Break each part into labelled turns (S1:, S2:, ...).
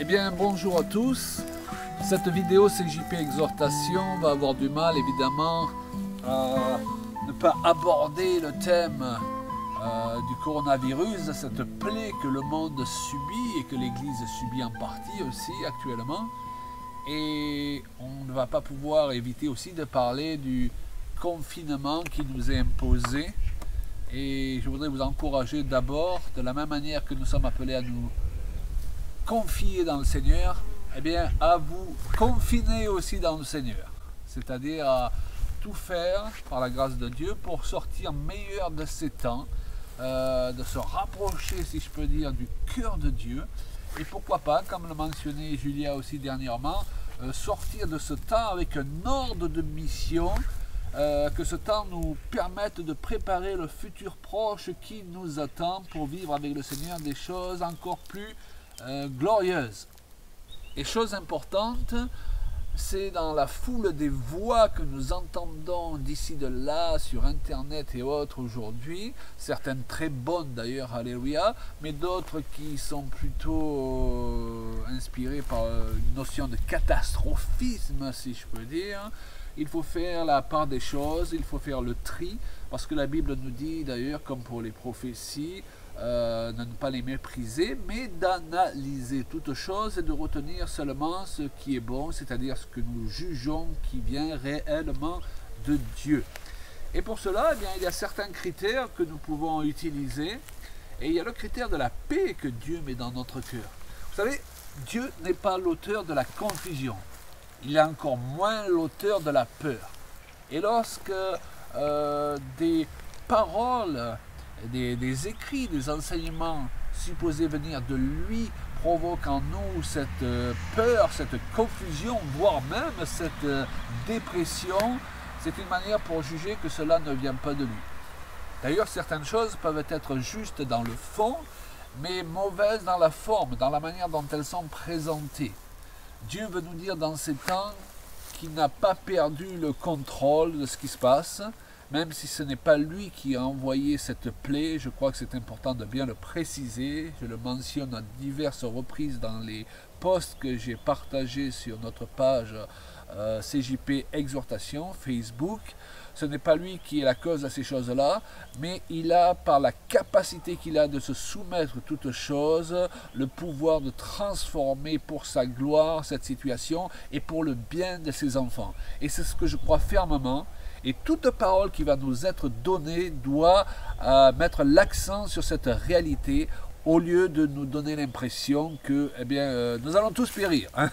S1: Eh bien, bonjour à tous. Cette vidéo CJP Exhortation va avoir du mal, évidemment, à ne pas aborder le thème du coronavirus, de cette plaie que le monde subit et que l'Église subit en partie aussi actuellement. Et on ne va pas pouvoir éviter aussi de parler du confinement qui nous est imposé. Et je voudrais vous encourager d'abord, de la même manière que nous sommes appelés à nous confier dans le Seigneur, eh bien, à vous confiner aussi dans le Seigneur. C'est-à-dire à tout faire, par la grâce de Dieu, pour sortir meilleur de ces temps, de se rapprocher, si je peux dire, du cœur de Dieu. Et pourquoi pas, comme le mentionnait Julia aussi dernièrement, sortir de ce temps avec un ordre de mission, que ce temps nous permette de préparer le futur proche qui nous attend pour vivre avec le Seigneur des choses encore plus glorieuses. Et chose importante, c'est dans la foule des voix que nous entendons d'ici de là, sur Internet et autres aujourd'hui, certaines très bonnes d'ailleurs, alléluia, mais d'autres qui sont plutôt inspirées par une notion de catastrophisme, si je peux dire. Il faut faire la part des choses, il faut faire le tri, parce que la Bible nous dit d'ailleurs, comme pour les prophéties, de ne pas les mépriser, mais d'analyser toutes choses et de retenir seulement ce qui est bon, c'est-à-dire ce que nous jugeons qui vient réellement de Dieu. Et pour cela, eh bien, il y a certains critères que nous pouvons utiliser, et il y a le critère de la paix que Dieu met dans notre cœur. Vous savez, Dieu n'est pas l'auteur de la confusion, il est encore moins l'auteur de la peur. Et lorsque des paroles, des écrits, des enseignements supposés venir de lui provoquent en nous cette peur, cette confusion, voire même cette dépression, c'est une manière pour juger que cela ne vient pas de lui. D'ailleurs, certaines choses peuvent être justes dans le fond, mais mauvaises dans la forme, dans la manière dont elles sont présentées. Dieu veut nous dire dans ces temps qu'il n'a pas perdu le contrôle de ce qui se passe, même si ce n'est pas lui qui a envoyé cette plaie. Je crois que c'est important de bien le préciser. Je le mentionne à diverses reprises dans les posts que j'ai partagés sur notre page CJP Exhortation, Facebook. Ce n'est pas lui qui est la cause de ces choses-là, mais il a, par la capacité qu'il a de se soumettre à toutes choses, le pouvoir de transformer pour sa gloire cette situation et pour le bien de ses enfants. Et c'est ce que je crois fermement. Et toute parole qui va nous être donnée doit mettre l'accent sur cette réalité au lieu de nous donner l'impression que nous allons tous périr. Hein.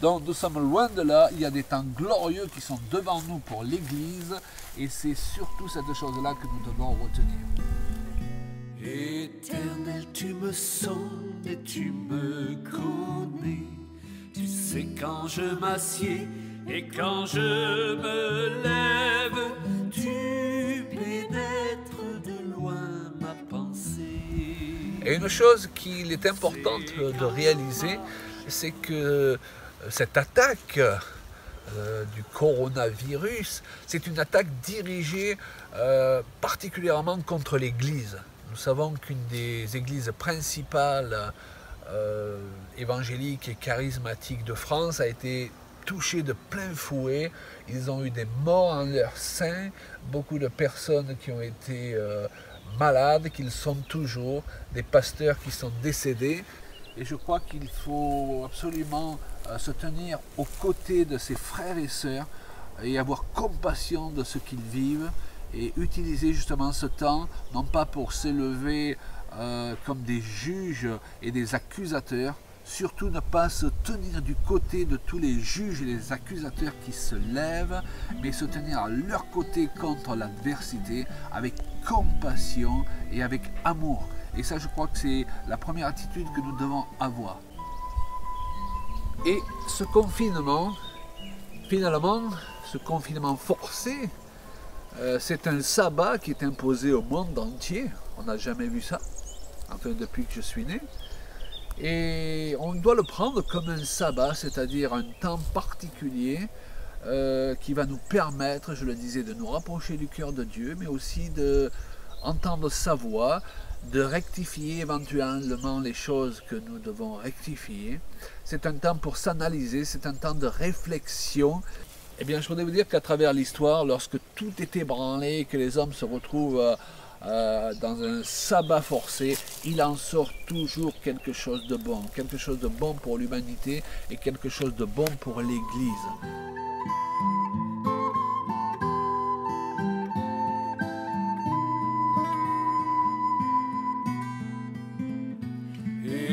S1: Donc nous sommes loin de là, il y a des temps glorieux qui sont devant nous pour l'Église et c'est surtout cette chose-là que nous devons retenir. Éternel, tu me sondes et tu me connais, tu sais quand je m'assieds et quand je me lève, tu pénètres de loin ma pensée. Et une chose qu'il est importante de réaliser, c'est que cette attaque du coronavirus, c'est une attaque dirigée particulièrement contre l'Église. Nous savons qu'une des églises principales évangéliques et charismatiques de France a été touchés de plein fouet. Ils ont eu des morts en leur sein, beaucoup de personnes qui ont été malades, qui le sont toujours, des pasteurs qui sont décédés. Et je crois qu'il faut absolument se tenir aux côtés de ses frères et sœurs et avoir compassion de ce qu'ils vivent et utiliser justement ce temps, non pas pour s'élever comme des juges et des accusateurs, surtout ne pas se tenir du côté de tous les juges et les accusateurs qui se lèvent, mais se tenir à leur côté contre l'adversité avec compassion et avec amour. Et ça, je crois que c'est la première attitude que nous devons avoir. Et ce confinement, finalement, ce confinement forcé, c'est un sabbat qui est imposé au monde entier. On n'a jamais vu ça, enfin depuis que je suis né. Et on doit le prendre comme un sabbat, c'est-à-dire un temps particulier qui va nous permettre, je le disais, de nous rapprocher du cœur de Dieu, mais aussi d'entendre sa voix, de rectifier éventuellement les choses que nous devons rectifier. C'est un temps pour s'analyser, c'est un temps de réflexion. Eh bien, je voudrais vous dire qu'à travers l'histoire, lorsque tout est ébranlé et que les hommes se retrouvent dans un sabbat forcé, il en sort toujours quelque chose de bon pour l'humanité et quelque chose de bon pour l'Église.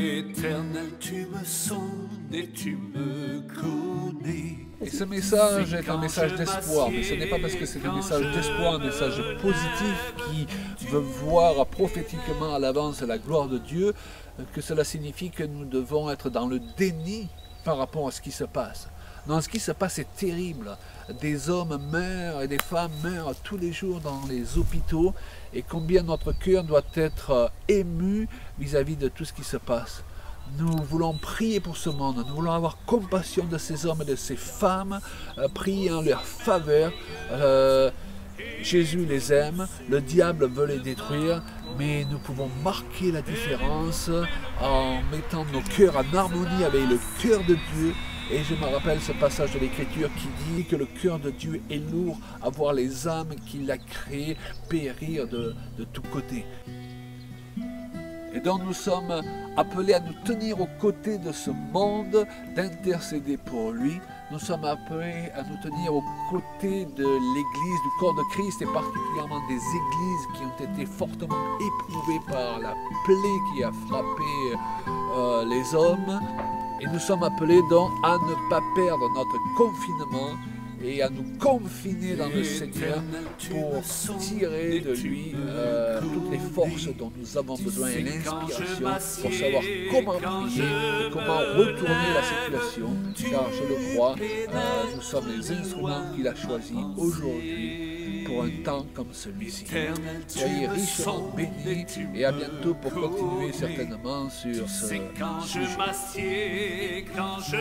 S2: Éternel, tu me sondes et tu me connais.
S1: Et ce message est un message d'espoir, mais ce n'est pas parce que c'est un message d'espoir, un message positif qui veut voir prophétiquement à l'avance la gloire de Dieu, que cela signifie que nous devons être dans le déni par rapport à ce qui se passe. Non, ce qui se passe est terrible. Des hommes meurent et des femmes meurent tous les jours dans les hôpitaux, et combien notre cœur doit être ému vis-à-vis de tout ce qui se passe. Nous voulons prier pour ce monde, nous voulons avoir compassion de ces hommes et de ces femmes, prier en leur faveur. Jésus les aime, le diable veut les détruire, mais nous pouvons marquer la différence en mettant nos cœurs en harmonie avec le cœur de Dieu. Et je me rappelle ce passage de l'Écriture qui dit que le cœur de Dieu est lourd à voir les âmes qu'il a créées périr de tous côtés. Et donc nous sommes appelés à nous tenir aux côtés de ce monde, d'intercéder pour lui. Nous sommes appelés à nous tenir aux côtés de l'Église, du corps de Christ, et particulièrement des églises qui ont été fortement éprouvées par la plaie qui a frappé les hommes. Et nous sommes appelés donc à ne pas perdre notre confinement et à nous confiner dans le Seigneur pour tirer de lui toutes les forces dont nous avons besoin et l'inspiration pour savoir comment prier et comment retourner la situation. Car je le crois, nous sommes les instruments qu'il a choisis aujourd'hui pour un temps comme celui-ci. Soyez richement bénis et à bientôt pour continuer certainement sur ce sujet.
S2: Quand je